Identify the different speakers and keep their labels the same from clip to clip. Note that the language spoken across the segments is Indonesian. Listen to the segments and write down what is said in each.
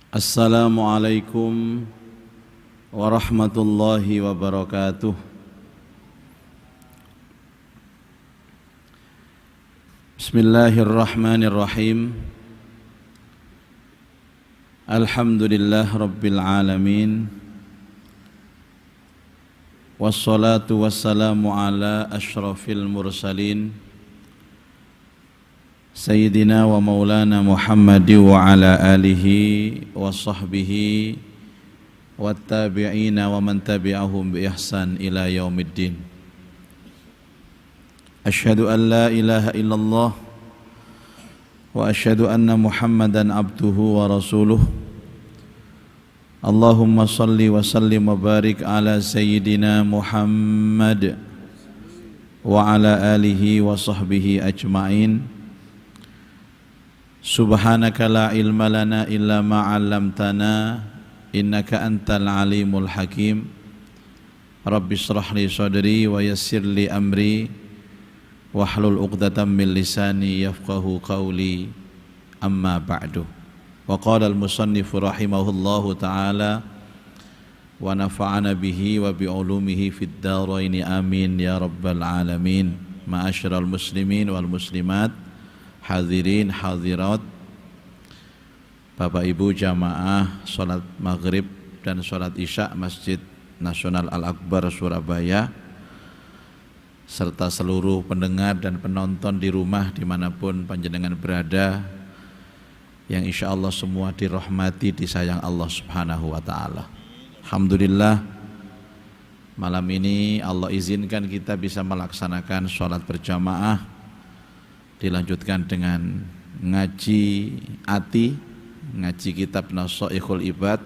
Speaker 1: Assalamualaikum warahmatullahi wabarakatuh. Bismillahirrahmanirrahim. Alhamdulillah rabbil alamin. Wassalatu wassalamu ala asyrafil mursalin Sayyidina wa maulana Muhammad wa ala alihi wa sahbihi wa tabi'ina wa man tabi'ahum bi ihsan ila yaumiddin. Asyhadu an la ilaha illallah wa asyhadu anna Muhammadan abduhu wa rasuluh. Allahumma salli wa sallim wa barik ala Sayyidina Muhammad wa ala alihi wa sahbihi ajma'in. Subhanaka la ilma lana illa ma 'allamtana innaka antal alimul hakim. Rabbi shrah li sadri wa yassir li amri wahlul 'uqdatam min lisani yafqahu qawli. Amma ba'du. Wa qala al-musannif rahimahullahu ta'ala wa nafa'ana bihi wa bi 'ulumihi fid dharain amin ya rabbal alamin. Ma'asyiral muslimin wal muslimat, hadirin hadirat, Bapak Ibu jamaah salat maghrib dan salat isya Masjid Nasional Al-Akbar Surabaya, serta seluruh pendengar dan penonton di rumah dimanapun panjenengan berada, yang insya Allah semua dirahmati disayang Allah subhanahu wa ta'ala. Alhamdulillah, malam ini Allah izinkan kita bisa melaksanakan salat berjamaah, dilanjutkan dengan ngaji ati, ngaji kitab Nasaikhul Ibad,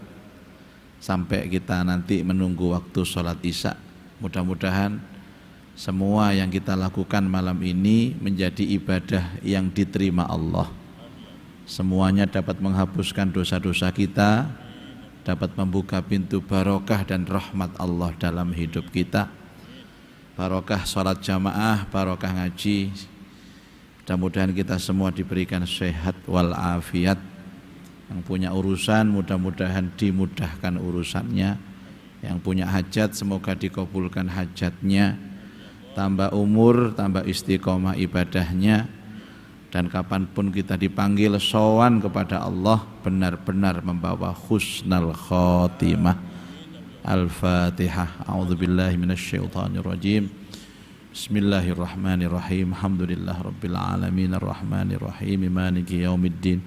Speaker 1: sampai kita nanti menunggu waktu sholat isya. Mudah-mudahan semua yang kita lakukan malam ini menjadi ibadah yang diterima Allah. Semuanya dapat menghapuskan dosa-dosa kita, dapat membuka pintu barokah dan rahmat Allah dalam hidup kita. Barokah sholat jamaah, barokah ngaji. Mudah-mudahan kita semua diberikan sehat wal afiat. Yang punya urusan mudah-mudahan dimudahkan urusannya. Yang punya hajat semoga dikabulkan hajatnya. Tambah umur, tambah istiqomah ibadahnya. Dan kapanpun kita dipanggil sowan kepada Allah, benar-benar membawa husnal khotimah. Al-Fatihah. A'udzubillahi minasyaitonirrajim. Bismillahirrahmanirrahim. Alhamdulillah rabbil alamin arrahmanirrahim maliki yaumiddin.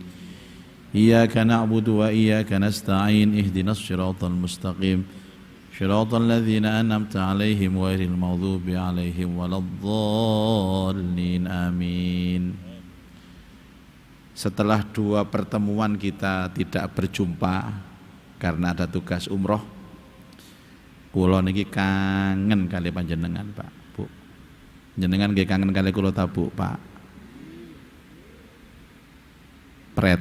Speaker 1: Iyyaka na'budu wa iyyaka nasta'in. Ihdinas siratal mustaqim. Shiratal ladzina an'amta 'alaihim ghairil maghdubi 'alaihim waladdallin. Amin. Setelah 2 pertemuan kita tidak berjumpa karena ada tugas umroh, kula niki kangen kali panjenengan, Pak, Bu. Jenengan nggih kangen kali kula ta, Bu, Pak? Pret.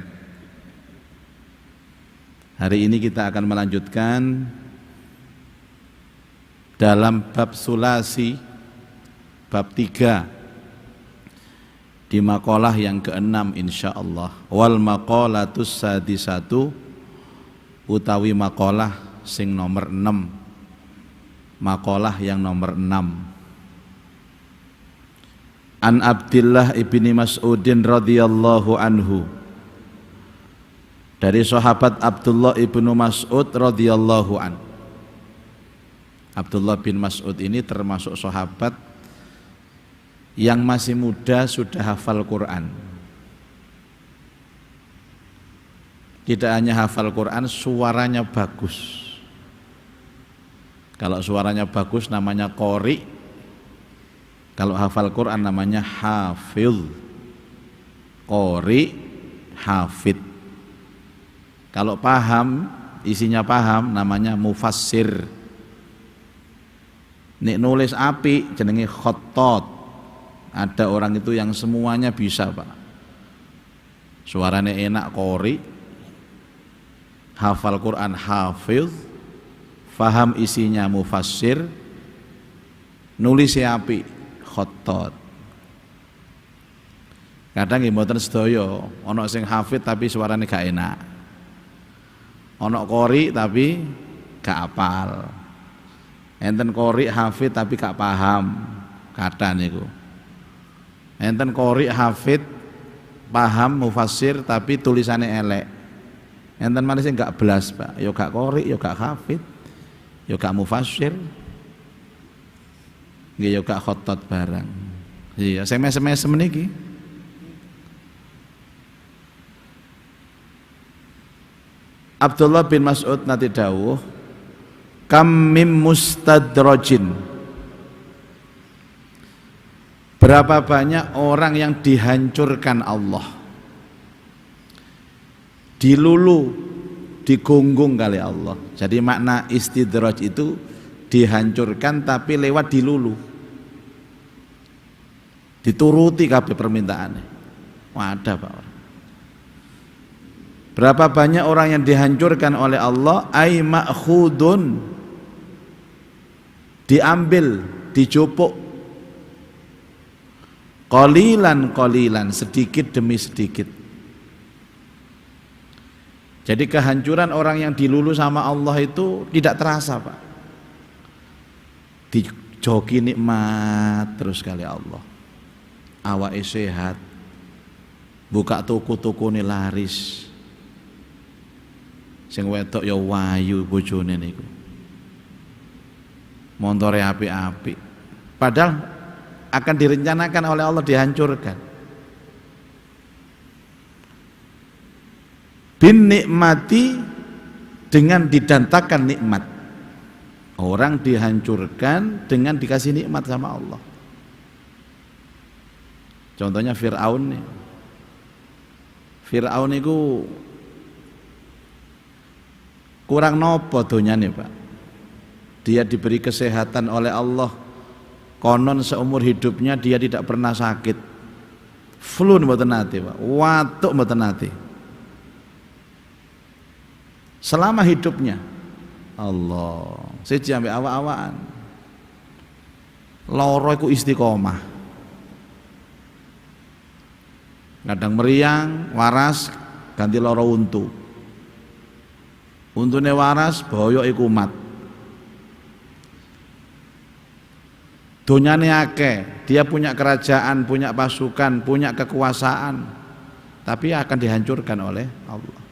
Speaker 1: Hari ini kita akan melanjutkan dalam bab sulasi, bab 3, di maqalah yang ke-6 insyaallah. Wal maqalatus sadisatu, utawi maqalah sing nomor 6, maqalah yang nomor 6. An Abdillah ibni Mas'udin radhiyallahu anhu, dari sahabat Abdullah ibnu Mas'ud radhiyallahu an. Abdullah bin Mas'ud ini termasuk sahabat yang masih muda sudah hafal Quran. Tidak hanya hafal Quran, suaranya bagus. Kalau suaranya bagus namanya qori, kalau hafal Quran namanya hafidh. Qori, hafid. Kalau paham, isinya paham, namanya mufassir. Nek nulis api jenenge khattat. Ada orang itu yang semuanya bisa, Pak. Suaranya enak, qori. hafal Quran hafiz, faham isinya mufassir, nulis api khattat. Kadang nggih mboten sedaya, ana sing hafid tapi suarane gak enak. Ana qori tapi gak apal. Enten qori hafid tapi gak paham. Kathah niku. Enten qori hafid paham mufassir tapi tulisannya elek. Enten manis sing gak belas, Pak. Ya gak qori, ya gak hafid, ya gak mufassir. Nggih ya gak khattat barang. Iya, sing mesem-mesem niki. Abdullah bin Mas'ud nanti dawuh, kam mim mustadrajin, berapa banyak orang yang dihancurkan Allah, dilulu, digunggung kali Allah. Jadi makna istidraj itu dihancurkan tapi lewat dilulu, dituruti kabeh permintaannya. Wadah Pak. Berapa banyak orang yang dihancurkan oleh Allah, ay ma'khudun, diambil, dijupuk, qalilan, sedikit demi sedikit. Jadi kehancuran orang yang dilulu sama Allah itu tidak terasa, Pak. Dijoki nikmat terus kali Allah. Awake sehat, buka toko-toko ini laris. Sing wedok ya wayu bojone niku. Montore apik-apik. Padahal akan direncanakan oleh Allah dihancurkan. Bin nikmati, dengan didantakan nikmat. Orang dihancurkan dengan dikasih nikmat sama Allah. Contohnya Fir'aun nih. Fir'aun itu kurang nopo donyane, Pak. Dia diberi kesehatan oleh Allah, konon seumur hidupnya dia tidak pernah sakit. Flu mboten nate, Pak. Watuk mboten nate. Selama hidupnya. Allah, siji ambek awak-awakan. Loro iku istiqomah. Kadang meriang, waras, ganti loro untu. Untune waras, boyok iku mat. Donyane akeh, dia punya kerajaan, punya pasukan, punya kekuasaan, tapi akan dihancurkan oleh Allah.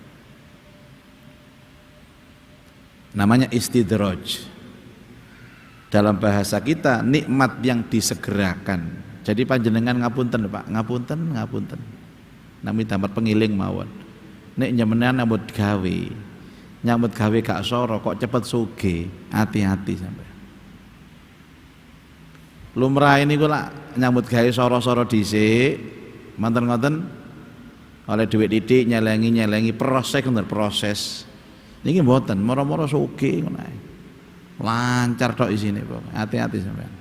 Speaker 1: Namanya istidraj. Dalam bahasa kita nikmat yang disegerakan. Jadi panjenengan ngapunten, Pak, ngapunten. Nami dapat pengiling mawon. Nek nyemenan nyambut gawe. Nyambut gawe gak soro kok cepet sugih, hati-hati sampai. Lumrah ini kula nyambut gawe soro-soro dhisik, manten ngoten oleh duit titik nyelengi proses. Niki mboten moro-moro sugih ngono ae. Lancar tok isine, Pak. Hati-hati sampean.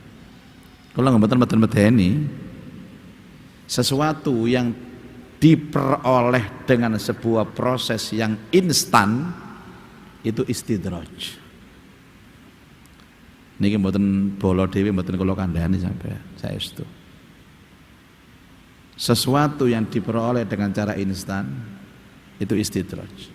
Speaker 1: Kula mboten medeni sesuatu yang diperoleh dengan sebuah proses yang instan itu istidraj. Niki mboten bola dhewe mboten kula kandhani sampai saestu. Sesuatu yang diperoleh dengan cara instan itu istidraj.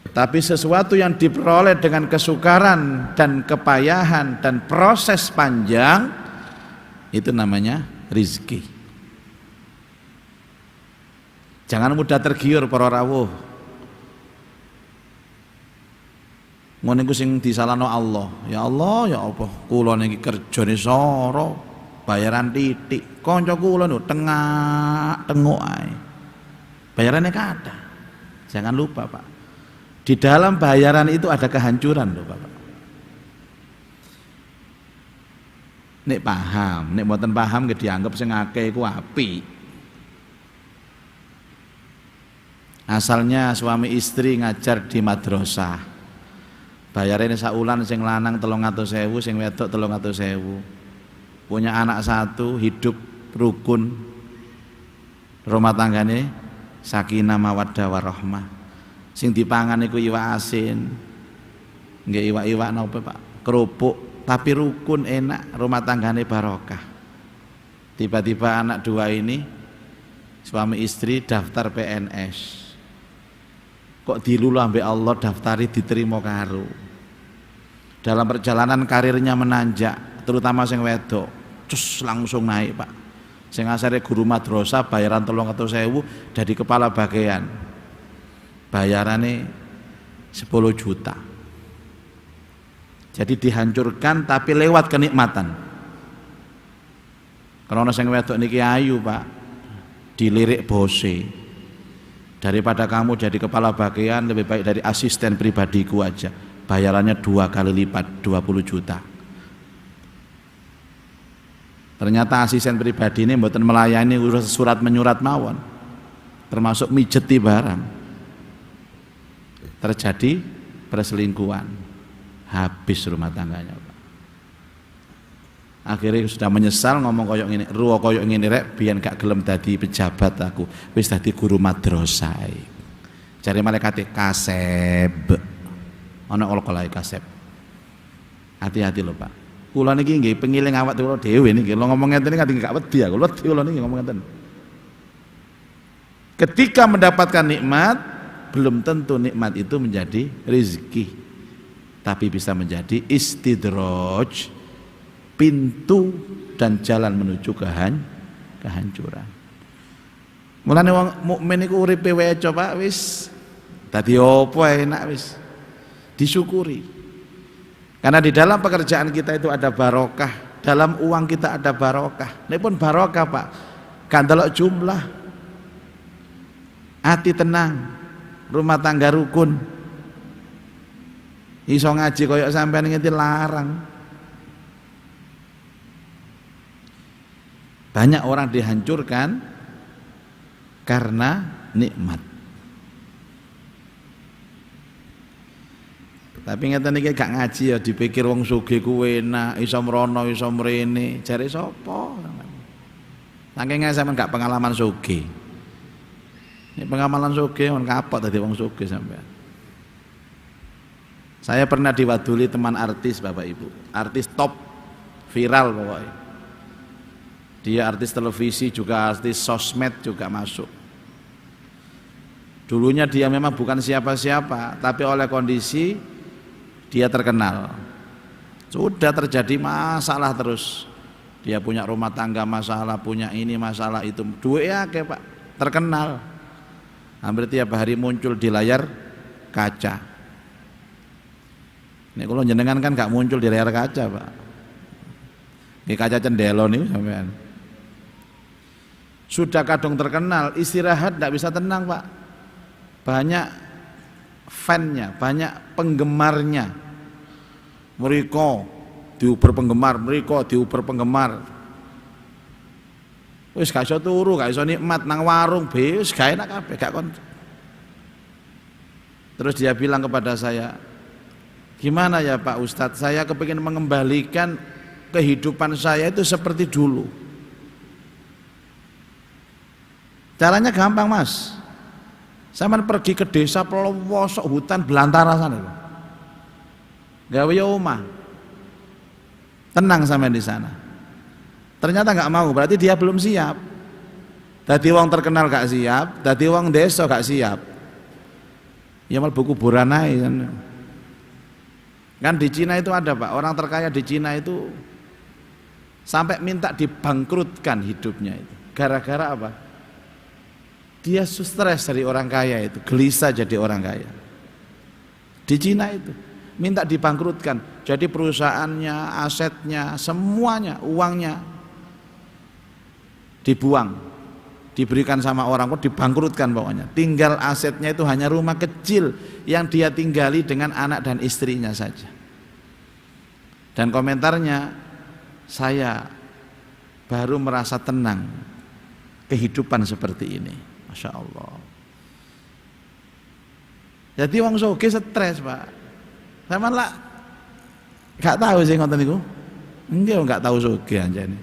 Speaker 1: Tapi sesuatu yang diperoleh dengan kesukaran dan kepayahan dan proses panjang itu namanya rizki. Jangan mudah tergiur para rawuh. Ngono iku sing disalahno Allah. Ya Allah, ya apa? Kula niki kerjane soro, bayaran titik. Kanca kula niku tengok ae. Bayarannya kathah. Jangan lupa, Pak. Di dalam bayaran itu ada kehancuran loh, Bapak. Nek paham, nek mboten paham nggih dianggap sing akeh iku apik. Asalnya suami istri ngajar di madrasah. Bayarnya saulan sing lanang 300.000, sing wedok 300.000. Punya anak satu, hidup rukun. Rumah tanggane sakinah mawaddah warahmah. Sing dipangan iku iwak asin. Nggih iwak-iwak napa Pak? Kerupuk, tapi rukun, enak, rumah tanggane barokah. Tiba-tiba anak dua ini suami istri daftar PNS. Kok dilulu ambek Allah daftari diterima karo. Dalam perjalanan karirnya menanjak, terutama sing wedok, cus langsung naik Pak. Sing asare guru madrasah bayaran 300.000 dari kepala bagian. Bayarannya 10 juta. Jadi dihancurkan tapi lewat kenikmatan. Karena sing wedok niki ayu Pak, dilirik bose. Daripada kamu jadi kepala bagian lebih baik dari asisten pribadiku aja. Bayarannya 2 kali lipat, 20 juta. Ternyata asisten pribadi ini mboten melayani urus surat menyurat mawon, termasuk mijeti barang. Terjadi perselingkuhan, habis rumah tangganya Pak. Akhirnya sudah menyesal ngomong koyok ini, ruwo koyok ini rek, biar gak gelem dadi pejabat aku, wis dadi guru madrasah. Cari malaikat kaseb, ana kala kaseb. Hati-hati lho Pak. Kula niki nggih pengiling awak kula dhewe niki, lho ngomong ngeten iki gak wedi aku, wedi kula niki ngomong ngeten. Ketika mendapatkan nikmat, belum tentu nikmat itu menjadi rezeki, tapi bisa menjadi istidraj, pintu dan jalan menuju kehancuran. Mulane wong mukmin iku uripe wae coba wis dadi apa enak wis disyukuri. Karena di dalam pekerjaan kita itu ada barokah, dalam uang kita ada barokah. Ini pun barokah Pak, gak ndelok jumlah. Hati tenang, rumah tangga rukun. Iso ngaji koyok sampean ngene larang. Banyak orang dihancurkan karena nikmat. Tapi ngeten iki gak ngaji ya dipikir wong sugih kuwi enak, iso mrono, iso mrene. Jare sapa? Saking sampean gak pengalaman sugih. Nek pengalaman sugih on kapok dadi wong sugih sampean. Saya pernah diwaduli teman artis Bapak Ibu, artis top, viral pokoknya. Dia artis televisi juga, artis sosmed juga masuk. Dulunya dia memang bukan siapa-siapa, tapi oleh kondisi dia terkenal. Sudah terjadi masalah terus. Dia punya rumah tangga masalah, punya ini masalah itu. Duitnya akeh Pak, terkenal. Hampir tiap hari muncul di layar kaca. Ini kalau jenengan kan gak muncul di layar kaca Pak. Ini kaca cendelo nih sampean. Sudah kadung terkenal, istirahat tidak bisa tenang Pak. Banyak fan-nya, banyak penggemarnya. Mereka diuber penggemar, mereka diuber penggemar. Wis gak iso turu, gak iso nikmat nang warung, wis gak enak kabeh, gak kon. Terus dia bilang kepada saya, gimana ya Pak Ustadz, saya kepingin mengembalikan kehidupan saya itu seperti dulu. Caranya gampang Mas. Sampeyan pergi ke desa pelosok hutan belantara sana. Gawe omah. Tenang sampeyan di sana. Ternyata nggak mau, berarti dia belum siap. Dadi wong terkenal gak siap, dadi wong desa gak siap. Ya mlebu kuburan ae kan. Kan di Cina itu ada Pak, orang terkaya di Cina itu sampai minta dibangkrutkan hidupnya itu. Gara-gara apa? Dia stres dari orang kaya itu, gelisah jadi orang kaya. Di Cina itu minta dibangkrutkan, jadi perusahaannya, asetnya, semuanya, uangnya dibuang, diberikan sama orang, kok dibangkrutkan pokoknya. Tinggal asetnya itu hanya rumah kecil yang dia tinggali dengan anak dan istrinya saja. Dan komentarnya, saya baru merasa tenang kehidupan seperti ini. Masya Allah. Jadi wong sugih stres Pak. Sama lah gak tahu sih ngoten niku. Nggih gak tahu sugih anjane.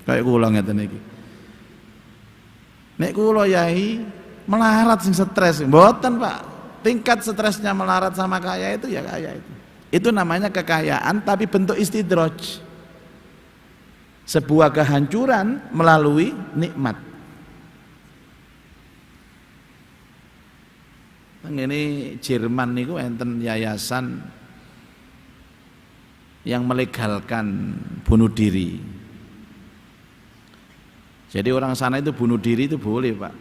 Speaker 1: Kayak kula ngeten iki. Nek kula yai Melarat sing stres, mboten Pak. Tingkat stresnya melarat sama kaya itu ya kaya itu. Itu namanya kekayaan tapi bentuk istidraj. Sebuah kehancuran melalui nikmat. Ini Jerman niku enten yayasan yang melegalkan bunuh diri. Jadi orang sana itu bunuh diri itu boleh Pak.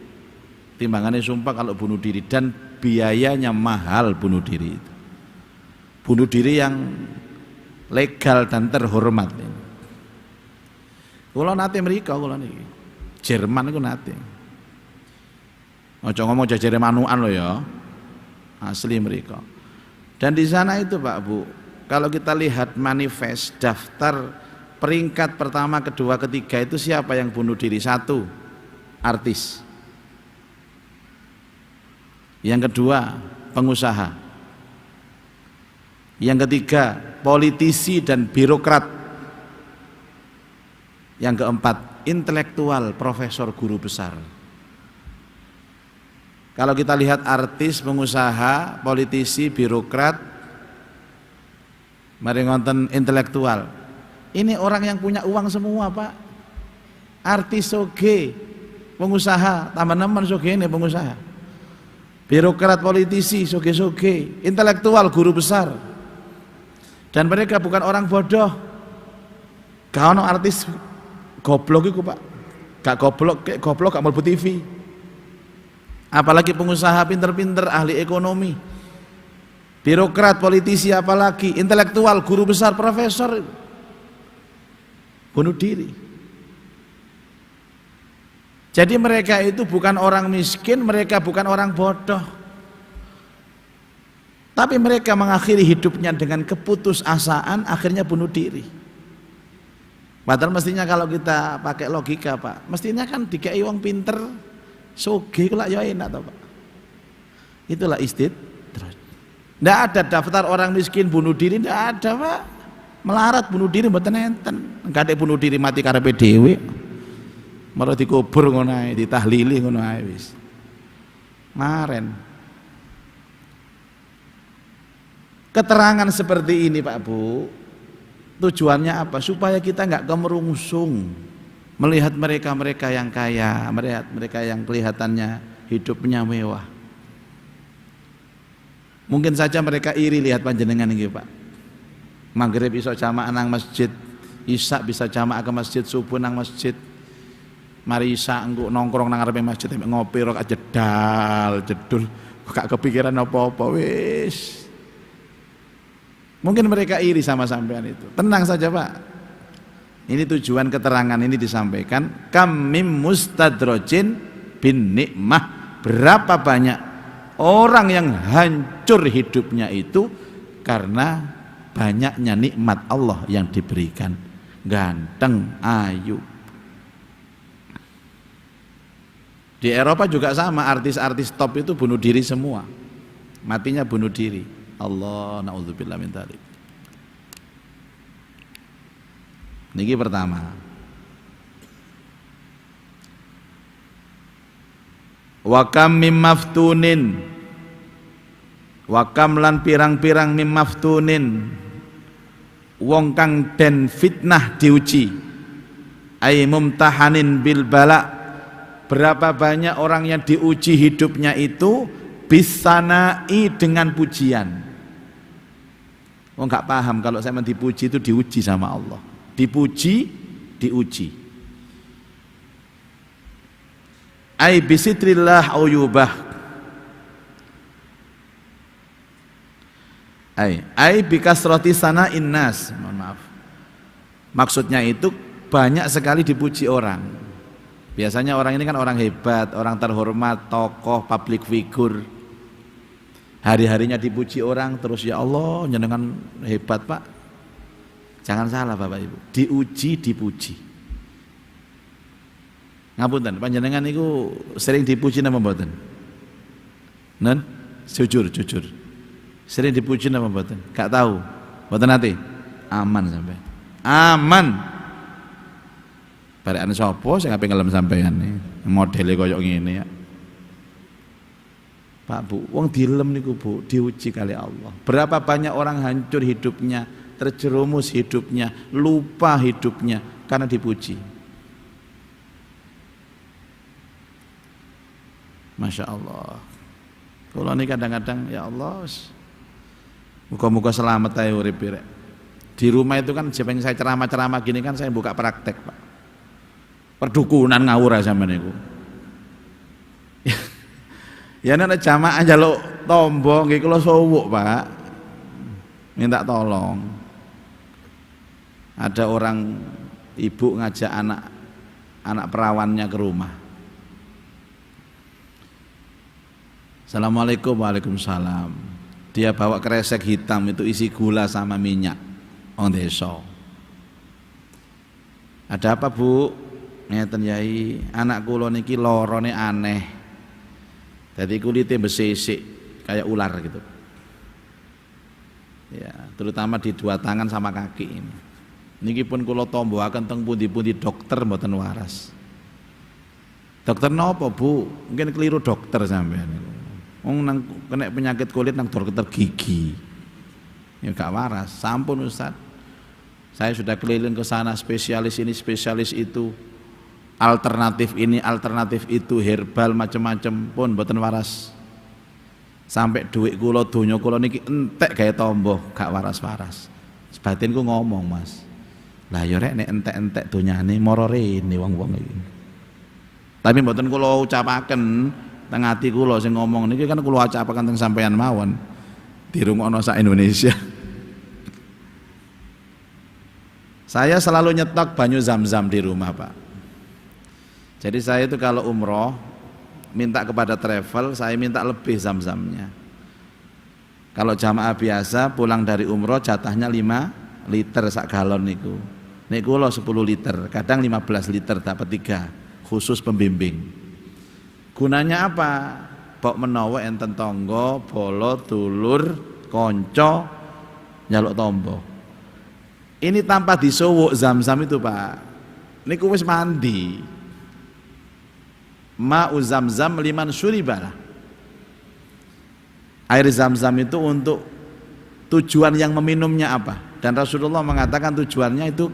Speaker 1: Timbangannya sumpah kalau bunuh diri, dan biayanya mahal bunuh diri itu. Bunuh diri yang legal dan terhormat. Kalau nate mereka, kalau nih Jerman itu nate. Ojo ngomong jajare manuan lo ya, asli mereka. Dan di sana itu Pak Bu, kalau kita lihat manifest daftar peringkat pertama, kedua, ketiga itu siapa yang bunuh diri? Satu, artis. Yang kedua, pengusaha. Yang ketiga, politisi dan birokrat. Yang keempat, intelektual, profesor, guru besar. Kalau kita lihat artis, pengusaha, politisi, birokrat, mari ngonten intelektual. Ini orang yang punya uang semua Pak. Artis soge, pengusaha, teman-teman soge ini pengusaha. Birokrat, politisi, soge-soge, intelektual, guru besar. Dan mereka bukan orang bodoh. Kalau artis goblok itu Pak, gak goblok gak mlebu TV. Apalagi pengusaha pinter-pinter, ahli ekonomi, birokrat, politisi, apalagi intelektual, guru besar, profesor, bunuh diri. Jadi mereka itu bukan orang miskin, mereka bukan orang bodoh, tapi mereka mengakhiri hidupnya dengan keputusasaan, akhirnya bunuh diri. Padahal mestinya kalau kita pakai logika Pak, mestinya kan dikei wong pinter, soge kok ya enak toh Pak. Itulah istidraj. Ndak ada daftar orang miskin bunuh diri, ndak ada Pak. Melarat bunuh diri mboten enten. Enggak ada bunuh diri mati karepe dhewe. Malah dikubur ngono ae, ditahlili ngono ae wis. Maren. Keterangan seperti ini Pak Bu, tujuannya apa? Supaya kita nggak kemerungsung melihat mereka-mereka yang kaya, melihat mereka yang kelihatannya hidupnya mewah. Mungkin saja mereka iri lihat panjenengan ini Pak. Maghrib iso jamaah nang masjid, isya bisa jamaah ke masjid, subuh nang masjid. Mari isya engko nongkrong nang ngarepe masjid ngopi rok jedal, jedul, gak kepikiran apa-apa wis. Mungkin mereka iri sama sampean itu. Tenang saja Pak. Ini tujuan keterangan ini disampaikan. Kam mim mustadrajin bin nikmah. Berapa banyak orang yang hancur hidupnya itu karena banyaknya nikmat Allah yang diberikan. Ganteng, ayu. Di Eropa juga sama, artis-artis top itu bunuh diri semua. Matinya bunuh diri. Allah, na'udzubillah min dzalik. Niki pertama. Wa kam mim maftunin. Wa kam lan pirang-pirang mim maftunin. Wong kang den fitnah diuji. Ai mumtahanin bil bala. Berapa banyak orang yang diuji hidupnya itu bisanai dengan pujian. Oh nggak paham kalau saya dipuji itu diuji sama Allah. Dipuji, diuji. Ai bisitrillah auyubah. Ai bikasroti sana innas. Mohon maaf. Maksudnya itu banyak sekali dipuji orang. Biasanya orang ini kan orang hebat, orang terhormat, tokoh, public figure. Hari-harinya dipuji orang terus, ya Allah jenengan hebat Pak. Jangan salah Bapak Ibu, diuji dipuji. Ngapunten, panjenengan itu sering dipuji napa mboten? Nen, jujur. Sering dipuji napa mboten? Gak tahu. Mboten nate. Aman sampai. Aman. Barekan sapa sing ape ngelem sampean iki? Modele koyo ngene ya. Pak Bu, wong dilem niku Bu, diuji kali Allah. Berapa banyak orang hancur hidupnya, terjerumus hidupnya, lupa hidupnya karena dipuji. Masya Allah. Kalau ini kadang-kadang ya Allah, muka-muka selamat aja urip rek. Di rumah itu kan siapa yang saya ceramah-ceramah gini kan saya buka praktek Pak. Perdukunan ngawur aja sama niku. Ya nek jamaah njaluk tombo nggih kula sowuk, Pak. Minta tolong. Ada orang ibu ngajak anak perawannya ke rumah. Assalamualaikum, waalaikumsalam. Dia bawa kresek hitam itu isi gula sama minyak. Wong desa. Ada apa, Bu? Ngeten Yai, anak kula niki lorone aneh. Jadi kulitnya besisik kayak ular gitu. Ya, terutama di dua tangan sama kaki ini. Niki pun kula tombohaken teng pundi-pundi dokter mboten waras. Dokter nopo, Bu? Mungkin keliru dokter sampean niku. Wong nang kena penyakit kulit nang dokter gigi. Ya gak waras. Sampun Ustaz. Saya sudah keliling ke sana spesialis ini, spesialis itu. Alternatif ini, alternatif itu, herbal macam-macam pun mboten waras. Sampai duit kula donya kula niki entek gawe tombo, gak waras-waras. Batinku ngomong, Mas. Lah ya rek nek entek-entek donyane mara rene wong-wong iki. Tapi mboten kula ucapaken teng ati kula sing ngomong niki kan kula ucapaken teng sampeyan mawon. Dirungokno sak Indonesia. Saya selalu nyetok banyu zam-zam di rumah, Pak. Jadi saya itu kalau umroh minta kepada travel, saya minta lebih zam-zamnya. Kalau jamaah biasa pulang dari umroh jatahnya 5 liter sak galon niku. Niku lo 10 liter, kadang 15 liter dapat 3 khusus pembimbing. Gunanya apa? Bok menawa enten tonggo, bolo, dulur, konco nyaluk tombo. Ini tanpa disowok zam-zam itu, Pak. Niku wis mandi. Ma'u zam-zam liman syuribalah. Air zam-zam itu untuk tujuan yang meminumnya apa? Dan Rasulullah mengatakan tujuannya itu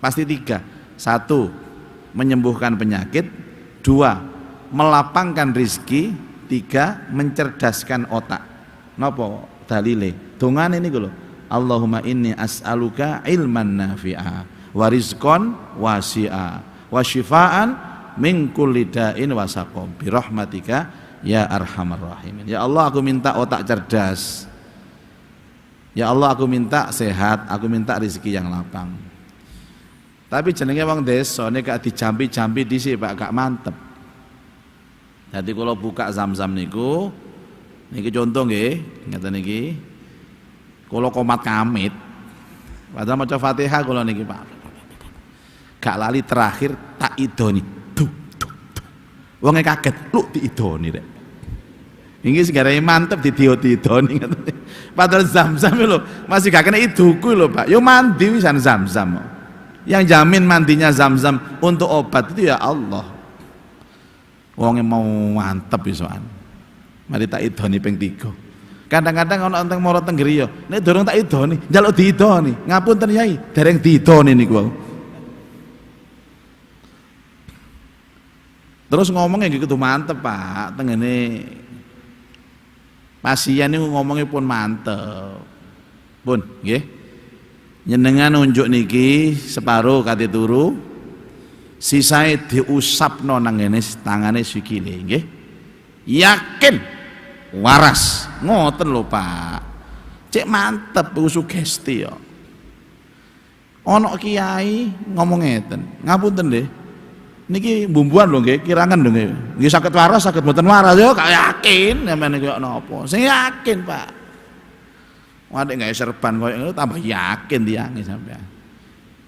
Speaker 1: pasti 3. 1, menyembuhkan penyakit. 2, melapangkan rizki. 3, mencerdaskan otak. Napa dalile? Dongane niku lho. Allahumma inni as'aluka ilman nafi'a wa rizqan wasi'a wa syifaan min kulli da'in wa saqam bi rahmatika ya arhamar rahimin. Ya Allah, aku minta otak cerdas. Ya Allah, aku minta sehat, aku minta rezeki yang lapang. Tapi jenenge wong desa nek gak dijampi-jampi dhisik Pak, gak mantep. Jadi kalau buka zam-zam niku, niki contoh nggih, ngeten niki. Kula komat kamit. Padahal maca Fatihah kula niki Pak. Gak lali terakhir tak idoni. Wonge kaget, lu diidoni rek. Iki segarane mantep didioti-idoni ngoten. Padahal zam-zam lho masih gak kena iduku lho, Pak. Yo mandi wisan zam-zam. Yang jamin mandinya zam-zam untuk obat itu ya Allah. Wonge mau mantep isoan. Mari tak idoni ping 3. Kadang-kadang ana enteng mara teng griya, nek durung tak idoni, njaluk diidoni. Ngapunten Yai, dereng diidoni niku. Terus ngomongnya gitu mantep Pak, tengene pasien ini ngomongnya pun mantep, pun, nggih. Nyenengan unjuk niki separuh kate turu, sisae diusapno nang ngene tangane sikile, nggih. Yakin waras, ngoten lho Pak. Cek mantep sugesti ya. Ono kiai ngomong ngeten, ngapunten nggih. Niki bumbuan lho nggih, kirangan lho nggih. Nggih saged waras, saged mboten waras yo gak yakin sampeyan iki kok napa. Sing yakin, Pak. Wadek gawe serban koyo ngono tambah yakin tiange sampeyan.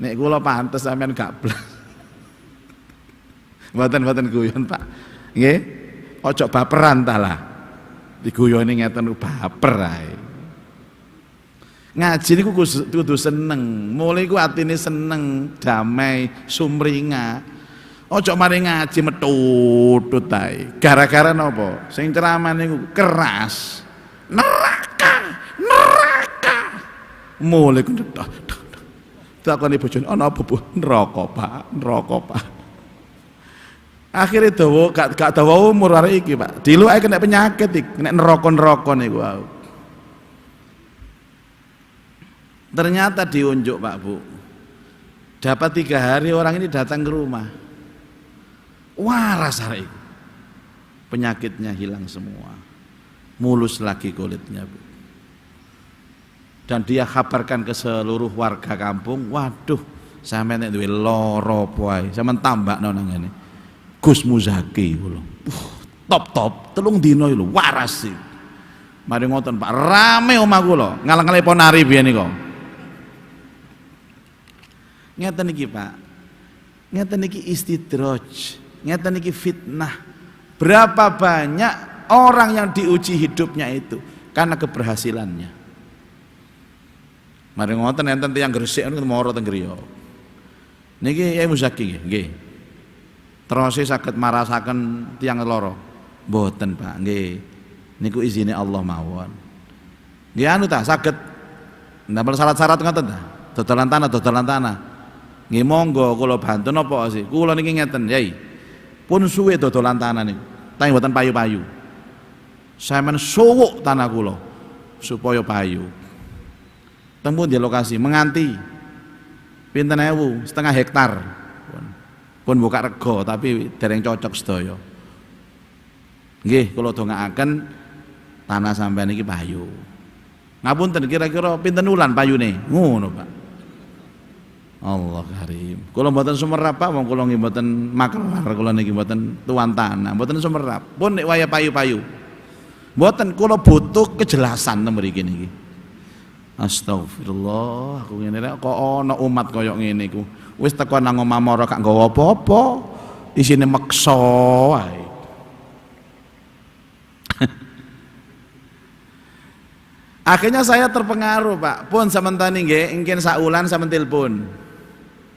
Speaker 1: Nek kula pantes sampeyan gak blas. Mboten guyon, Pak. Nggih. Ojo baperan ta lah. Diguyoni ngeten baper ae. Ngaji niku kudu seneng. Mulai ku atine seneng, damai, sumringah. Ojo mari ngaji metutut ae. Gara-gara napa? Sing ceramah niku keras. Neraka, neraka. Mulai kendah. Takoni bojone, ana apa, Bu? Neraka, Pak. Neraka, Pak. Akhire dawa gak dawa umur arek iki, Pak. Diluke kena penyakit iki, nek neraka-neraka niku. Ternyata diunjuk, Pak, Bu. Dapat 3 hari orang ini datang ke rumah. Waras hari itu. Penyakitnya hilang semua. Mulus lagi kulitnya, Bu. Dan dia kabarkan ke seluruh warga kampung, waduh, sampeyan nek duwe lara poe, sampeyan tambakno nang ngene. Gus Muzaki kula. Top, 3 dina lho, waras sih. Mari ngoten, Pak, rame omah kula, ngalang-alang ponari biyen niku. Ngeten iki, Pak. Ngeten iki istidraj, ngeten iki fitnah. Berapa banyak orang yang diuji hidupnya itu karena keberhasilannya. Mari ngoten enten tiyang Gresik niku mara teng griya. Niki Yai Muzaki nggih. Terus saged marasaken tiyang lara. Mboten, Pak, nggih. Niku izine Allah mawon. Nggih anu ta saged ndamel syarat-syarat ngoten ta? Dodolan tanah. Nggih monggo kula bantu napa sih? Kula niki ngeten, Yai. Pun suwe dodolan tanah niku. Tapi mboten payu-payu. Sampeyan suwuk tanah kula supaya payu. Temu di lokasi menganti pinten ewu 0,5 hektar pun buka rego tapi dereng cocok sedaya. Nggih kula dongaaken tanah sampean iki payu. Ngapunten kira-kira pinten wulan payune? Ngono, Pak. Allah karim. Kula mboten sumerap, Pak, wong kula nggih mboten makelar, kula niki mboten tuan tanah, mboten sumerap. Pun nek waya payu-payu. Mboten kula butuh kejelasan teng mriki niki. Astagfirullah, aku ngene rek kok ana umat kaya ngene iku. Wis teko nang omah mara gak nggawa apa-apa. Isine meksa wae. Akhirnya saya terpengaruh, Pak. Pun samentani nggih, engken sak wulan sampeyan telepon.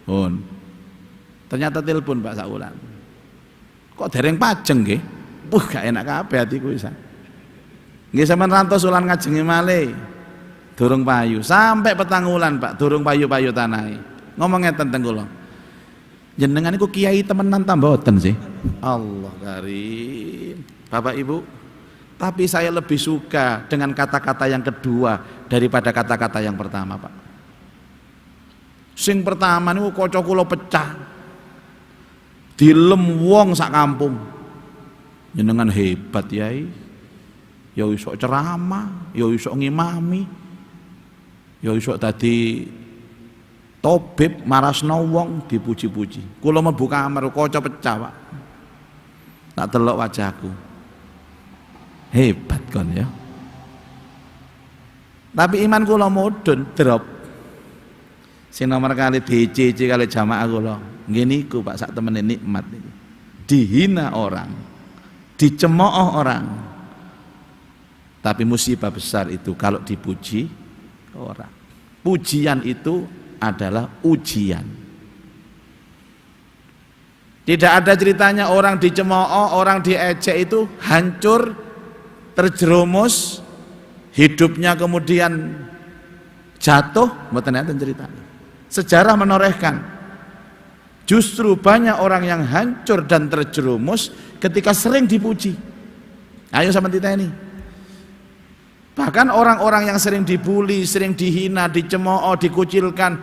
Speaker 1: Pun. Ternyata telepon, Pak, sak wulan. Kok dereng pajeng nggih? Gak enak kabeh atiku wis. Nggih sampeyan rantos wulan ngajengi malih. Durung payu sampai 4 wulan, Pak, durung payu-payu tanahe. Ngomong ngeten teng kula. Jenengan iku kiai temenan ta mboten sih? Allah karim. Bapak Ibu, tapi saya lebih suka dengan kata-kata yang kedua daripada kata-kata yang pertama, Pak. Sing pertama niku kaca kula pecah. Dilem wong sak kampung. Jenengan hebat, Yai. Ya iso ceramah, ya iso ngimami. Ya iso tadi tobib marasno wong dipuji-puji. Kula mlebu kamar kaca pecah, Pak. Tak delok wajahku. Hebat kon ya. Tapi iman kula mudhun drop. Sing nomor kali DCC kali jamaah kula. Nggih niku, Pak, sak temene nikmat niku. Dihina orang, dicemooh orang. Tapi musibah besar itu kalau dipuji orang. Pujian itu adalah ujian. Tidak ada ceritanya orang dicemooh, orang diejek itu hancur, terjerumus, hidupnya kemudian jatuh, mboten enten ceritanya. Sejarah menorehkan justru banyak orang yang hancur dan terjerumus ketika sering dipuji. Ayo sama kita ini. Bahkan orang-orang yang sering dibully, sering dihina, dicemooh, dikucilkan,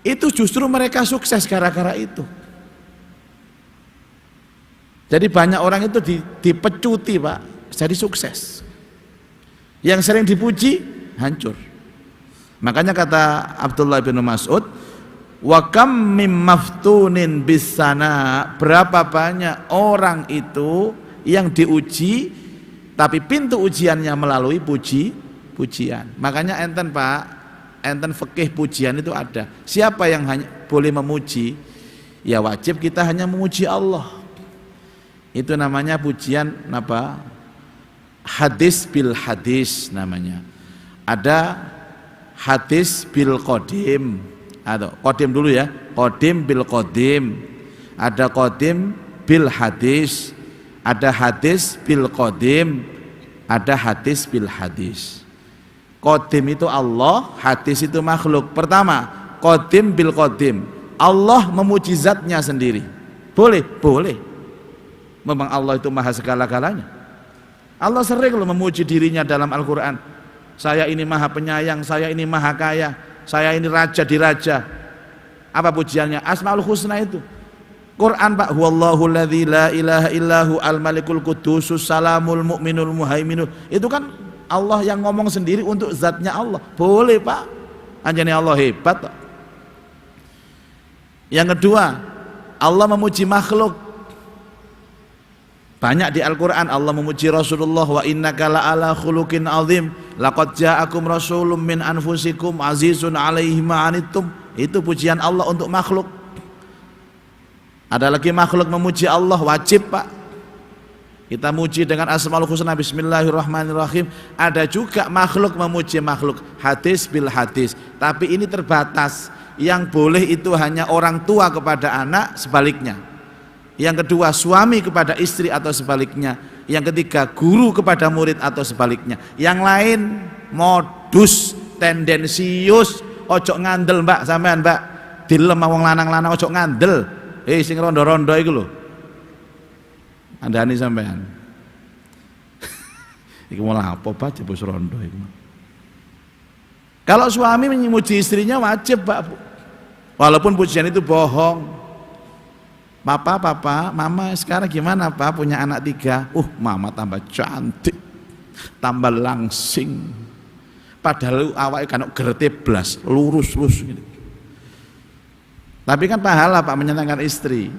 Speaker 1: itu justru mereka sukses gara-gara itu. Jadi banyak orang itu dipecuti, Pak, jadi sukses. Yang sering dipuji, hancur. Makanya kata Abdullah bin Mas'ud, wa kam mim maftunin bisana, berapa banyak orang itu yang diuji tapi pintu ujiannya melalui pujian. Makanya enten, Pak, enten fikih pujian itu ada. Siapa yang hanya boleh memuji? Ya wajib kita hanya memuji Allah. Itu namanya pujian apa? Hadis bil hadis namanya. Ada hadis bil qadim. Atau qadim dulu ya. Qadim bil qadim. Ada qadim bil hadis, ada hadis bil qadim, ada hadis bil hadis. Qadim itu Allah, hadis itu makhluk. Pertama, qadim bil qadim. Allah memuji zatnya sendiri. Boleh? Boleh. Memang Allah itu maha segala-galanya. Allah sering loh memuji dirinya dalam Al-Quran. Saya ini maha penyayang, saya ini maha kaya, saya ini raja di raja. Apa pujiannya? Asmaul Husna itu. Quran Pak, huwallahu alladzi la ilaha illahu al-malikul qudusus salamul mu'minul muhaiminul. Itu kan Allah yang ngomong sendiri untuk zatnya Allah. Boleh Pak. Anjane Allah hebat. Yang kedua, Allah memuji makhluk. Banyak di Al-Quran Allah memuji Rasulullah, wa innaka la'ala khuluqin azim, laqad ja'akum rasulun min anfusikum azizun alaihi ma'anittum. Itu pujian Allah untuk makhluk. Ada lagi makhluk memuji Allah, wajib Pak. Kita muji dengan Asmaul Husna, bismillahirrahmanirrahim. Ada juga makhluk memuji makhluk, hadis bil hadis. Tapi ini terbatas. Yang boleh itu hanya orang tua kepada anak, sebaliknya. Yang kedua, suami kepada istri atau sebaliknya. Yang ketiga, guru kepada murid atau sebaliknya. Yang lain modus, tendensius, ojo ngandel Mbak, sampean Mbak. Dilem wong lanang-lanang ojo ngandel. Sing rondo-rondo iku lho. Andani sampean. Iku malah apa baca bos rondo iku. Kalau suami memuji istrinya wajib Pak. Walaupun pujian itu bohong. Papa, mama sekarang gimana Pak? Punya anak 3. Mama tambah cantik, tambah langsing. Padahal awake kan gerete blas, lurus-lurus gitu. Tapi kan pahala Pak menyenangkan istri.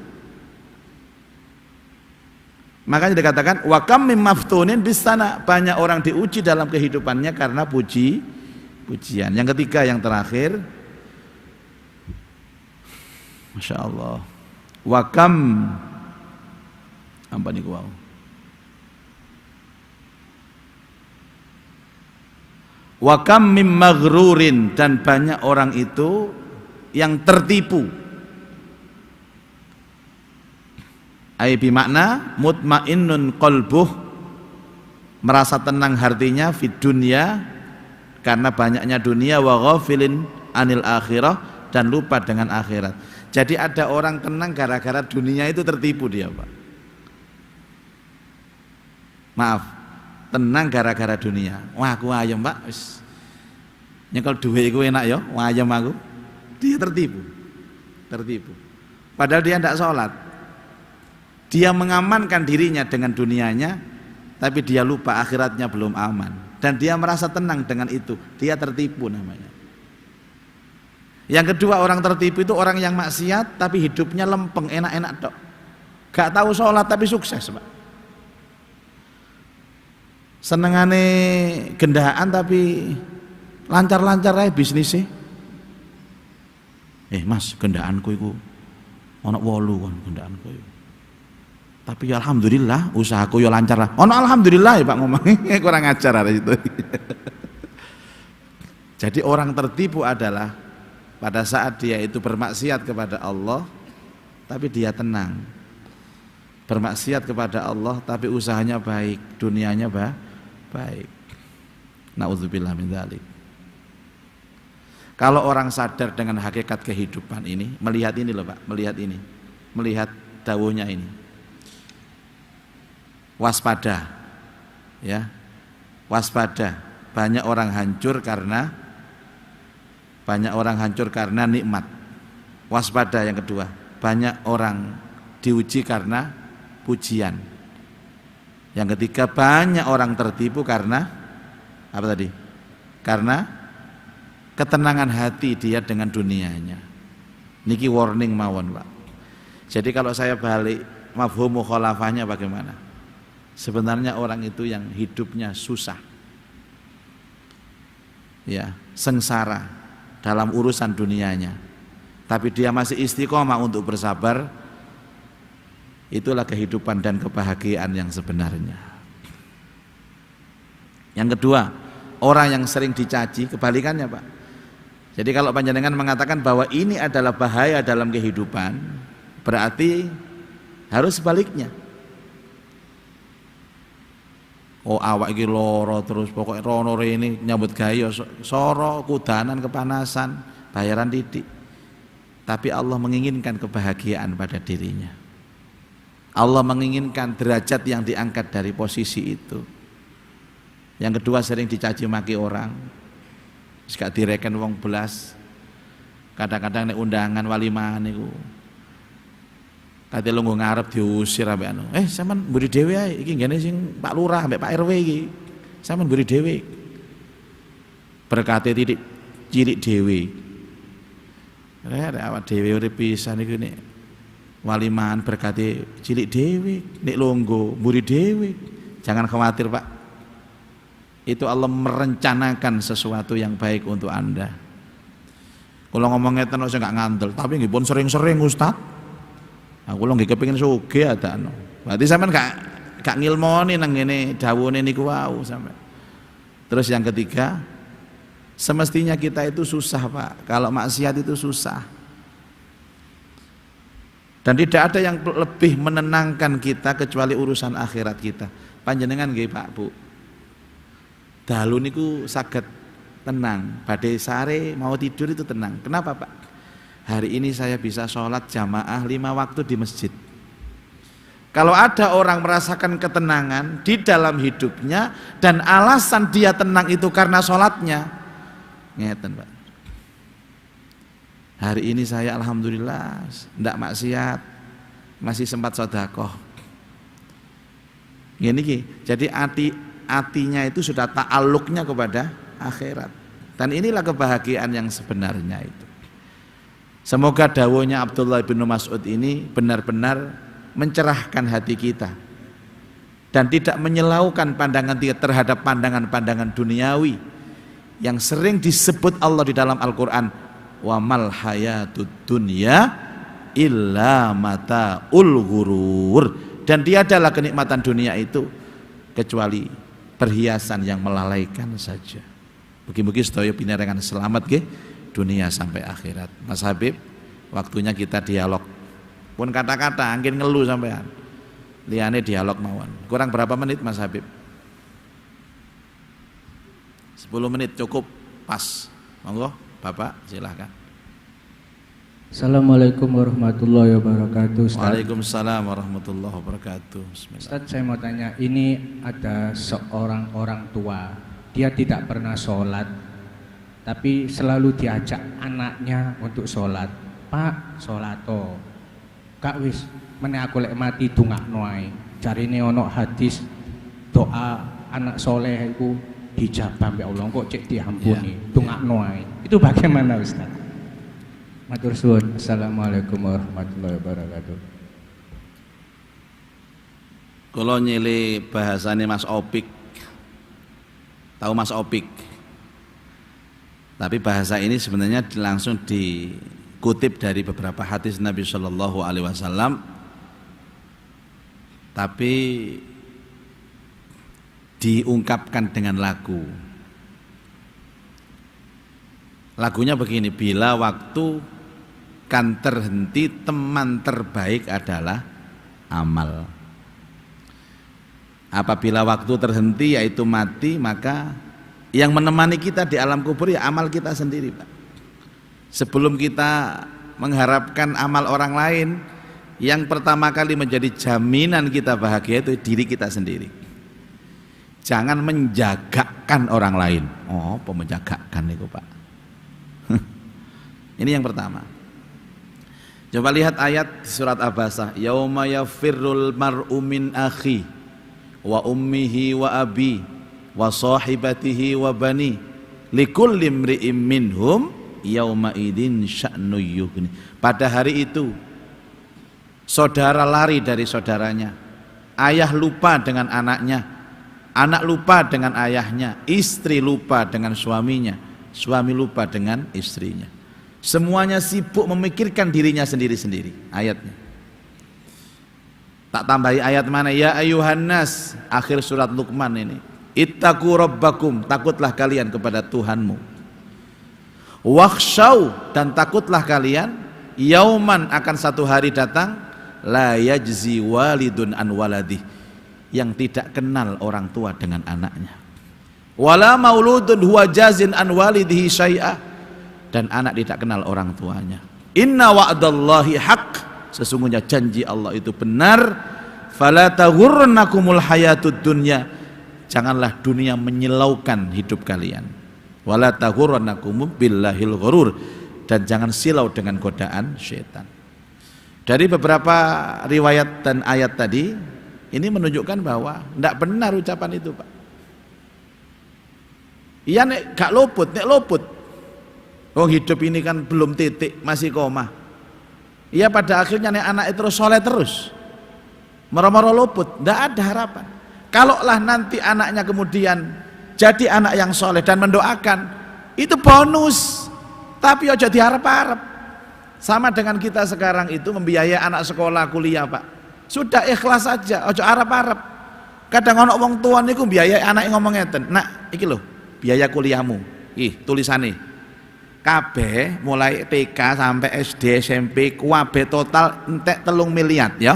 Speaker 1: Makanya dikatakan wa kam mim maftunin bisana, banyak orang diuji dalam kehidupannya karena pujian. Yang ketiga, yang terakhir, Masya Allah, wa kam apa nih wow. Wa kam mim maghrurin, dan banyak orang itu yang tertipu. Ai bi makna mutmainnun qalbuh, merasa tenang hatinya fid dunya karena banyaknya dunia, wa ghafilin anil akhirah, dan lupa dengan akhirat. Jadi ada orang tenang gara-gara dunia itu tertipu dia Pak. Maaf, tenang gara-gara dunia. Wah aku ayam Pak, wis nyekel duwe iku enak ya, ayam aku. Dia tertipu. Padahal dia tidak sholat. Dia mengamankan dirinya dengan dunianya, tapi dia lupa akhiratnya belum aman. Dan dia merasa tenang dengan itu. Dia tertipu namanya. Yang kedua, orang tertipu itu orang yang maksiat tapi hidupnya lempeng, enak-enak tok. Gak tahu sholat tapi sukses Pak. Senengane gendaan tapi lancar-lancar aja bisnisnya. Mas, gendaanku itu ana 8 kan gendaanku itu. Tapi ya alhamdulillah usahaku ya lancar lah. Alhamdulillah ya Pak ngomongnya kurang ajar ada itu. Jadi orang tertipu adalah pada saat dia itu bermaksiat kepada Allah tapi dia tenang. Bermaksiat kepada Allah tapi usahanya baik, dunianya baik. Nauzubillah min dzalik. Kalau orang sadar dengan hakikat kehidupan ini, melihat ini loh Pak, melihat dawuhnya ini. Waspada, ya, waspada. Banyak orang hancur karena nikmat. Waspada yang kedua. Banyak orang diuji karena pujian. Yang ketiga, banyak orang tertipu karena apa tadi? Karena ketenangan hati dia dengan dunianya. Niki warning mawon Pak. Jadi kalau saya balik mafhum mukhalafahnya bagaimana? Sebenarnya orang itu yang hidupnya susah, ya, sengsara dalam urusan dunianya, tapi dia masih istiqomah untuk bersabar. Itulah kehidupan dan kebahagiaan yang sebenarnya. Yang kedua, orang yang sering dicaci, kebalikannya Pak. Jadi kalau panjenengan mengatakan bahwa ini adalah bahaya dalam kehidupan, Berarti harus sebaliknya. Oh awak iki loro terus pokoknya rono rene nyambut gawe soro kudanan kepanasan, bayaran titik. Tapi Allah menginginkan kebahagiaan pada dirinya. Allah menginginkan derajat yang diangkat dari posisi itu. Yang kedua sering dicaci maki orang. Gak direken wong belas. Kadang-kadang nek undangan walimahan niku. Kate lu ngarep diusir ambek anu. Sampean mburi dhewe ae iki ngene sing Pak Lurah ambek Pak RW iki. Sampean mburi dhewe. Berkate titik cilik dhewe. Rek awak dhewe urip pisan niku nek walimahan berkate cilik dhewe, nek longgo mburi dhewe. Jangan khawatir, Pak. Itu Allah merencanakan sesuatu yang baik untuk Anda. Kalau ngomong ngeten saya nggak ngandel, tapi nggih pun sering-sering Ustaz. Aku lho nggih kepengin sugih adakno. Berarti sampean gak ngilmoni nang ngene dawuhe niku wau sampean. Terus yang ketiga, semestinya kita itu susah, Pak. Kalau maksiat itu susah. Dan tidak ada yang lebih menenangkan kita kecuali urusan akhirat kita. Panjenengan nggih Pak Bu. Dalu niku saged tenang, badai sare mau tidur itu tenang. Kenapa Pak? Hari ini saya bisa sholat jamaah 5 waktu di masjid. Kalau ada orang merasakan ketenangan di dalam hidupnya dan alasan dia tenang itu karena sholatnya, ngeten Pak. Hari ini saya alhamdulillah ndak maksiat, masih sempat sedekah. Gini ki, jadi hatinya itu sudah ta'alluqnya kepada akhirat. Dan inilah kebahagiaan yang sebenarnya itu. Semoga dawuhnya Abdullah bin Mas'ud ini benar-benar mencerahkan hati kita dan tidak menyelaukan pandangan kita terhadap pandangan-pandangan duniawi yang sering disebut Allah di dalam Al-Quran, wa mal hayatud dunya illa mataul ghurur, dan tiadalah kenikmatan dunia itu kecuali perhiasan yang melalaikan saja. Mugi-mugi sedaya pinarengan selamat nggih dunia sampai akhirat. Mas Habib, waktunya kita dialog. Pun kata-kata angin ngeluh sampean. Liyane dialog mawon. Kurang berapa menit Mas Habib? 10 menit cukup pas. Monggo, Bapak silahkan.
Speaker 2: Assalamualaikum warahmatullahi wabarakatuh. Ustaz.
Speaker 1: Waalaikumsalam warahmatullahi wabarakatuh. Bismillah.
Speaker 2: Ustaz, saya mau tanya, ini ada seorang orang tua, dia tidak pernah sholat, tapi selalu diajak anaknya untuk sholat. Pak, sholato. Kak wis, meneh aku lek mati dongakno ae. Jarine ono hadis doa anak soleh itu dijabah mbek Allah, kok cek diampuni. Dongakno ae. Itu bagaimana Ustaz? Matur suwun. Assalamualaikum warahmatullahi wabarakatuh.
Speaker 1: Kalau nyele bahasane Mas Opik, tahu Mas Opik? Tapi bahasa ini sebenarnya langsung dikutip dari beberapa hadis Nabi Shallallahu Alaihi Wasallam, tapi diungkapkan dengan lagu. Lagunya begini: bila waktu kan terhenti, teman terbaik adalah amal. Apabila waktu terhenti yaitu mati, maka yang menemani kita di alam kubur ya amal kita sendiri, Pak. Sebelum kita mengharapkan amal orang lain, yang pertama kali menjadi jaminan kita bahagia itu diri kita sendiri. Jangan menjagakan orang lain. Oh, apa menjagakan itu, Pak? Ini yang pertama. Coba lihat ayat surat Abasa, yauma yafirrul mar'u min akhi wa ummihi wa abi wa sahibatihi wa bani likulli imri'im minhum yauma idin sya'nu yughni. Pada hari itu saudara lari dari saudaranya, ayah lupa dengan anaknya, anak lupa dengan ayahnya, istri lupa dengan suaminya, suami lupa dengan istrinya. Semuanya sibuk memikirkan dirinya sendiri-sendiri. Ayatnya tak tambahi ayat mana? Ya ayuhan nas, akhir surat Luqman ini. Ittaqu rabbakum, takutlah kalian kepada Tuhanmu. Wakhshaw, dan takutlah kalian Yauman, akan satu hari datang, la yajzi walidun an waladih, yang tidak kenal orang tua dengan anaknya. Wala mauludun huwa jazin an walidihi syai'ah, dan anak tidak kenal orang tuanya. Inna wa'dallahi haq, sesungguhnya janji Allah itu benar. Fala taghurrannakumul hayatud dunya, janganlah dunia menyilaukan hidup kalian. Wala taghurrannakum billahil ghurur, dan jangan silau dengan godaan syaitan. Dari beberapa riwayat dan ayat tadi, ini menunjukkan bahwa tidak benar ucapan itu, Pak. Iya nek gak luput, nek luput. Oh, hidup ini kan belum titik, masih koma. Iya, pada akhirnya nek anak itu terus soleh terus, moro-moro luput, tidak ada harapan. Kalaulah nanti anaknya kemudian jadi anak yang soleh dan mendoakan, itu bonus. Tapi ojo diharap-harap. Sama dengan kita sekarang itu membiayai anak sekolah kuliah, Pak. Sudah ikhlas saja, ojo harap-harap. Kadang ono wong tua niku biayai anak yang ngomong ngeten, "Nak, iki lho, biaya kuliahmu." Ih, tulisane. Kabeh mulai TK sampai SD, SMP, kuabe total entek 3 miliar ya.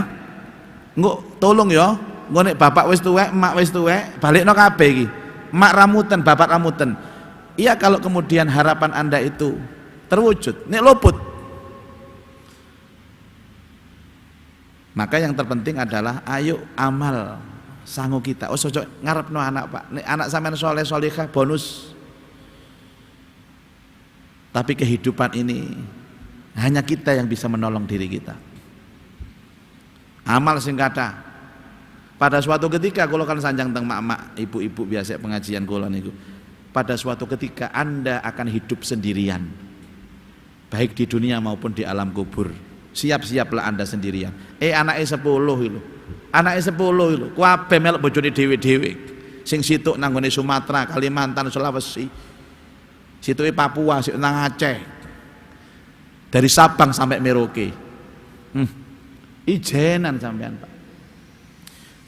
Speaker 1: Engko tolong ya, engko nek bapak wis tuwek, emak wis tuwek, balikno kabeh iki. Emak ramuten, bapak ramuten. Iya, kalau kemudian harapan Anda itu terwujud, nek luput. Maka yang terpenting adalah ayo amal sangu kita. Oh, cocok ngarepno anak, Pak. Nek anak sampean soleh solihah bonus. Tapi kehidupan ini hanya kita yang bisa menolong diri kita. Amal sing kathah. Pada suatu ketika kula kan sanjang teng mak-mak, ibu-ibu biasa pengajian kula niku. Pada suatu ketika Anda akan hidup sendirian, baik di dunia maupun di alam kubur. Siap-siaplah Anda sendirian. Anake 10 lho. Anake 10 lho, kabeh melok bojone dhewe-dhewe. Sing situk nang nggone Sumatera, Kalimantan, Sulawesi. Situke Papua, situ nang Aceh. Dari Sabang sampai Merauke. Ijenan sampean, Pak.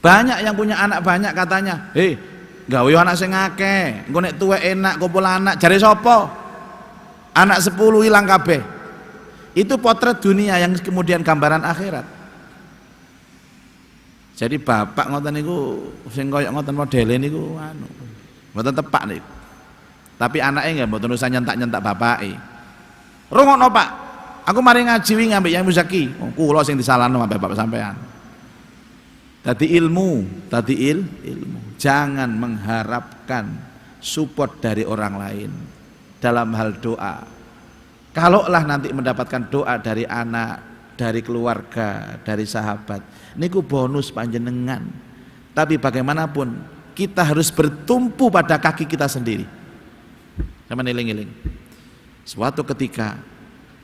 Speaker 1: Banyak yang punya anak banyak katanya, gawe anak sing akeh, engko nek tuwek enak kumpul anak, jare sapa? Anak 10 ilang kabeh. Itu potret dunia yang kemudian gambaran akhirat. Jadi bapak ngoten niku sing kaya ngoten modele niku mboten tepak niku. Tapi anaknya nggak mboten usah nyentak-nyentak bapake. Rungokno, Pak. Aku mari ngaji wingi ambek Yang Muzaki. Kula sing disalahno ambek bapak sampean. Tadi ilmu. Jangan mengharapkan support dari orang lain dalam hal doa. Kalaulah nanti mendapatkan doa dari anak, dari keluarga, dari sahabat, niku bonus panjenengan. Tapi bagaimanapun kita harus bertumpu pada kaki kita sendiri. Sama eling-eling. Suatu ketika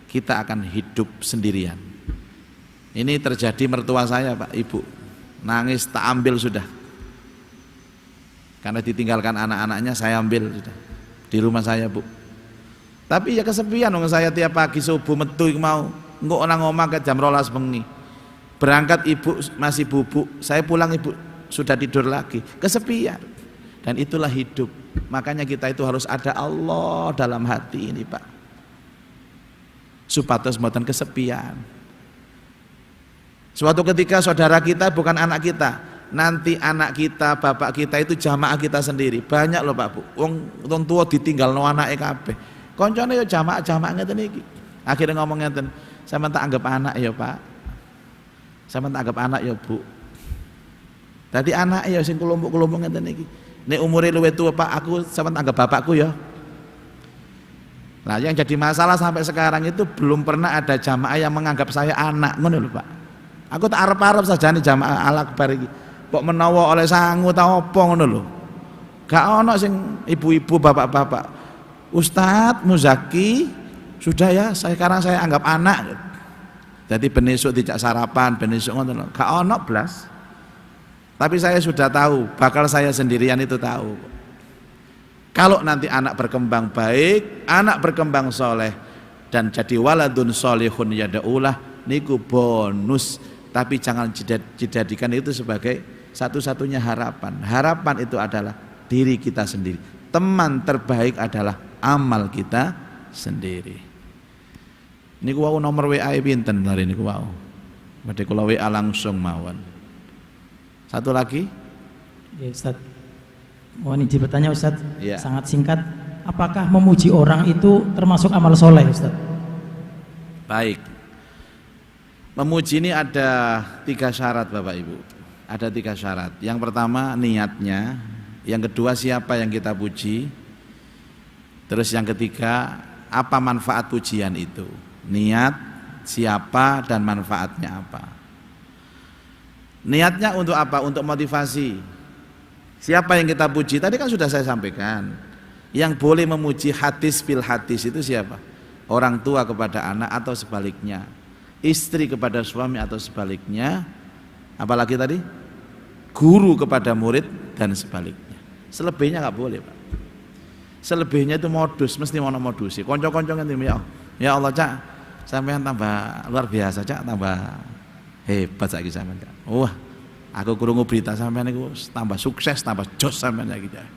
Speaker 1: kita akan hidup sendirian. Ini terjadi mertua saya, Pak, Ibu. Nangis tak ambil sudah. Karena ditinggalkan anak-anaknya, saya ambil sudah. Di rumah saya, Bu. Tapi ya kesepian, saya tiap pagi subuh metu mau engko orang omah ke jam 12 bengi. Berangkat ibu masih bubuk, saya pulang ibu sudah tidur lagi. Kesepian. Dan itulah hidup. Makanya kita itu harus ada Allah dalam hati ini, Pak. Supados mboten kesepian. Suatu ketika saudara kita bukan anak kita, nanti anak kita, bapak kita itu jamaah kita sendiri. Banyak loh, Pak, Bu. Wong tua ditinggal no anake kabeh. Koncone ya jamaah ngeten iki. Akhirnya ngomong ngeten, sampeyan tak anggap anak ya, Pak. Sampeyan tak anggap anak ya, Bu. Dadi anak ya sing kelompok-kelompok ngeten iki. Nek umure luwih tuwa, Pak, aku sampeyan tak anggap bapakku ya. Nah, yang jadi masalah sampai sekarang itu belum pernah ada jamaah yang menganggap saya anak, ngono lho, Pak. Aku tak arep-arep sajane jamaah Al-Akbar iki. Kok menawa oleh sangu ta apa ngono lho. Gak ono sing ibu-ibu, bapak-bapak. Ustadz Muzaki sudah ya, sekarang saya anggap anak. Jadi benesuk dijak sarapan, benesuk ngono. Gak ono blas. Tapi saya sudah tahu, bakal saya sendirian itu tahu. Kalau nanti anak berkembang baik, anak berkembang soleh dan jadi waladun solihun yada'ulah, niku bonus. Tapi jangan dijadikan itu sebagai satu-satunya harapan. Harapan itu adalah diri kita sendiri. Teman terbaik adalah amal kita sendiri. Niku wau nomor WA pinten hari niku wau. Badhe kula WA langsung mawon. Satu lagi?
Speaker 3: Ya Ustaz. Mohon izin bertanya Ustaz.
Speaker 1: Ya.
Speaker 3: Sangat singkat. Apakah memuji orang itu termasuk amal soleh Ustaz?
Speaker 1: Baik. Memuji ini ada 3 syarat Bapak Ibu. Ada 3 syarat. Yang pertama niatnya, yang kedua siapa yang kita puji, terus yang ketiga apa manfaat pujian itu. Niat, siapa, dan manfaatnya apa. Niatnya untuk apa? Untuk motivasi. Siapa yang kita puji? Tadi kan sudah saya sampaikan. Yang boleh memuji hadis bil hadis itu siapa? Orang tua kepada anak atau sebaliknya, istri kepada suami atau sebaliknya, apalagi tadi guru kepada murid dan sebaliknya. Selebihnya nggak boleh Pak. Selebihnya itu modus, mesti mau modus. Konco-konco kan ya Allah Cak, sampean tambah luar biasa Cak, tambah hebat saiki sampean Cak. Wah, aku krungu berita sampean niku tambah sukses, tambah jos sampean saiki Cak.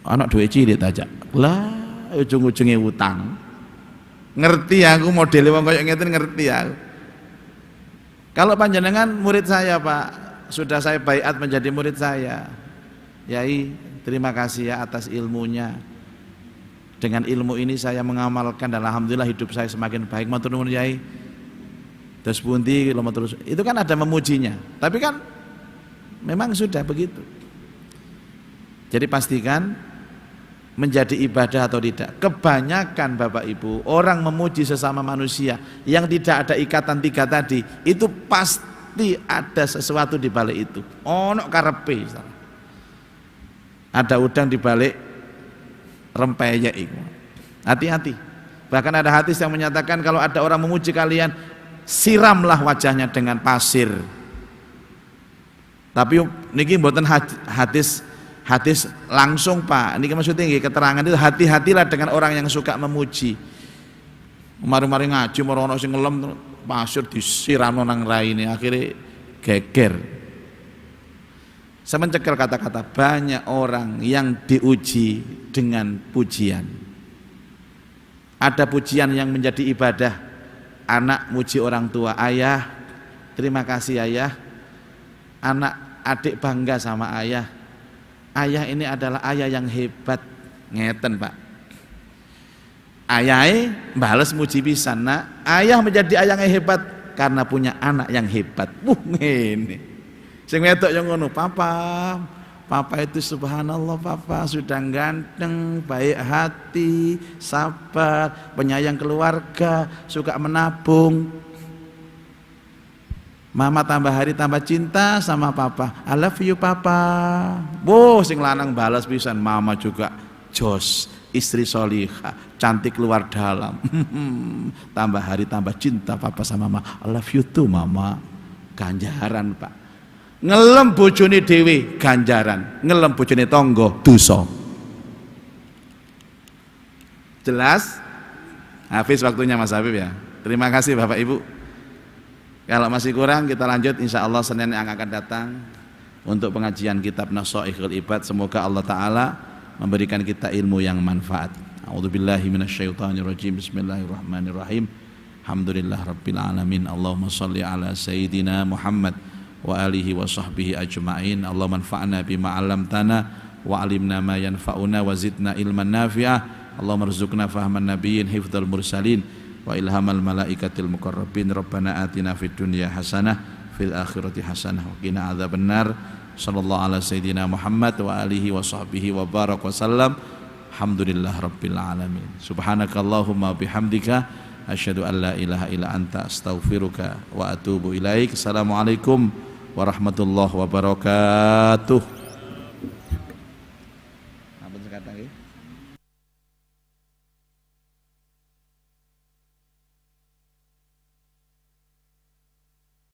Speaker 1: Anak duwe cilik ta Cak. Lah, ujung-ujunge utang. Ngerti aku modele wong koyo ngeten ngerti aku. Kalau panjenengan murid saya Pak, sudah saya baiat menjadi murid saya. Yai, terima kasih ya atas ilmunya. Dengan ilmu ini saya mengamalkan dan alhamdulillah hidup saya semakin baik. Matur nuwun Yai. Terus pundi terus. Itu kan ada memujinya. Tapi kan memang sudah begitu. Jadi pastikan menjadi ibadah atau tidak. Kebanyakan Bapak Ibu orang memuji sesama manusia yang tidak ada ikatan 3 tadi, itu pasti ada sesuatu di balik itu. Ono karepe. Ada udang di balik rempeyek itu. Hati-hati. Bahkan ada hadis yang menyatakan kalau ada orang memuji kalian, siramlah wajahnya dengan pasir. Tapi niki mboten hadis langsung Pak. Niki maksudnya keterangan itu hati-hatilah dengan orang yang suka memuji. Mari-mari ngaji merono sing ngelem pasir disiramno nang raine akhirnya geger. Saya mencekel kata-kata banyak orang yang diuji dengan pujian. Ada pujian yang menjadi ibadah. Anak muji orang tua, ayah terima kasih ayah. Anak adik bangga sama ayah. Ayah ini adalah ayah yang hebat. Ngeten Pak. Ayahnya bales muji pisan. Nah, ayah menjadi ayah yang hebat karena punya anak yang hebat. Ngene. Sing wedok yang ngono, papa itu subhanallah, papa sudah ganteng, baik hati, sabar, penyayang keluarga, suka menabung. Mama tambah hari tambah cinta sama papa. I love you papa. Boh, sing lanang balas pisan, mama juga jos, istri solihah, cantik luar dalam. Tambah hari tambah cinta papa sama mama. I love you too mama. Ganjaran Pak. Ngelem bojone dhewe ganjaran, ngelem bojone tangga dosa. Jelas? Habis waktunya Mas Habib ya. Terima kasih Bapak Ibu. Kalau masih kurang kita lanjut insya Allah Senin yang akan datang untuk pengajian kitab Nashaikhul Ibad. Semoga Allah Ta'ala memberikan kita ilmu yang manfaat. A'udzubillahi minasyaitonirrajim. Bismillahirrahmanirrahim. Alhamdulillah Rabbil Alamin. Allahumma salli ala Sayyidina Muhammad wa alihi wa sahbihi ajma'in. Allahumma anfa'na bima 'allamtana wa 'allimna ma yanfa'una wa zidna ilman nafi'ah. Allahumma rzuqna fahman nabiyyin hifdzal mursalin wa ilhamal malaikatil muqarrabin. Rabbana atina fid dunya hasanah fil akhirati hasanah wa qina adzabannar. Sallallahu ala sayyidina Muhammad wa alihi wa sahbihi wa barak wa sallam. Alhamdulillah rabbil alamin. Subhanakallahumma bihamdika asyhadu an la ilaha illa anta astaghfiruka wa atubu ilaik. Assalamualaikum warahmatullahi wabarakatuh.